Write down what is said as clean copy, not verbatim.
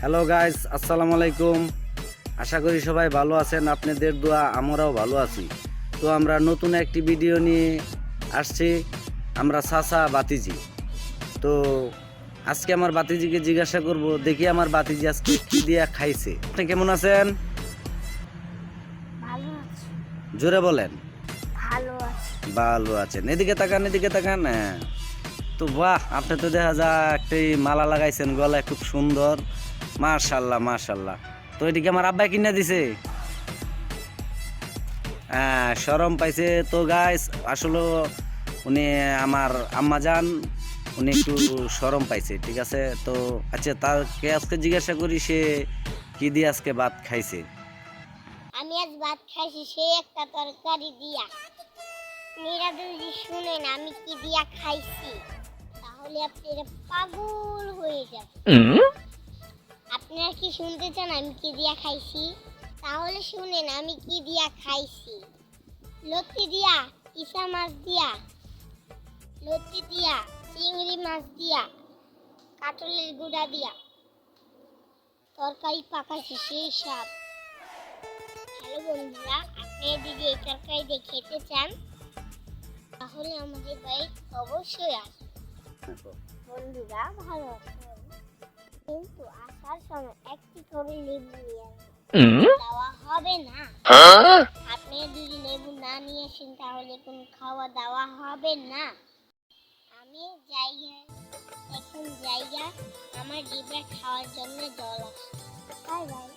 Hello guys, আসসালামু আলাইকুম। আশা করি সবাই ভালো আছেন। আপনাদের দোয়া আমরাও ভালো আছি। তো আমরা নতুন একটি ভিডিও নিয়ে আসছি। আমরা চাচা বাতিজি। তো আজকে আমার বাতিজিকে জিজ্ঞাসা করব, দেখি আমার বাতিজি আজকে কি দিয়া খাইছে। আপনি কেমন আছেন? ভালো আছি। জোরে বলেন। ভালো আছি। ভালো আছেন। এদিকে তাকান, এদিকে তাকান। হ্যাঁ। তো বাহ, আপনি তো দেখা যায় একটি মালা লাগাইছেন গলায়, খুব সুন্দর। মাশাল্লাহ মাশাল্লাহ। তো এদিকে আমার আব্বা কিনে দিছে। হ্যাঁ, শরম পাইছে তো গাইস। আসলে উনি আমার আম্মা যান, উনি একটু শরম পাইছে, ঠিক আছে। তো আচ্ছা, তাকে আজকে জিজ্ঞাসা করি সে কি দিয়ে আজকে ভাত খাইছে। আমি আজ ভাত খাইছি সেই একটা তরকারি দিয়া। আপনারা যদি শুনেন আমি কি দিয়া খাইছি তাহলে আপনারা পাগল হয়ে যাবেন। আপনারা কি শুনতে চান আমি কি দিয়া খাইছি? তাহলে শুনেন আমি কি দিয়া খাইছি। লতি দিয়া, ইসা মাছ দিয়া, লতি দিয়া, চিংড়ি মাছ দিয়া, কাঁঠালের গুঁড়া দিয়া তরকারি পাকাইছি সেই স্বাদ। হ্যালো বন্ধুরা, আপনি যদি এই তরকারি খেতে চান তাহলে আমাদের বাড়ি অবশ্যই আসুন। বন্ধুরা ভালো আছেন, কিন্তু আসার সময় একটি করে লেবু নিয়ে আসবেন, দেওয়া হবে না। আপনি যদি লেবু না নিয়ে আসেন তাহলে কোনো খাওয়া দাওয়া হবে না। আমি জায়গায় এখন জায়গা আমার জিভে খাওয়ার জন্য জল আসে। Bye bye.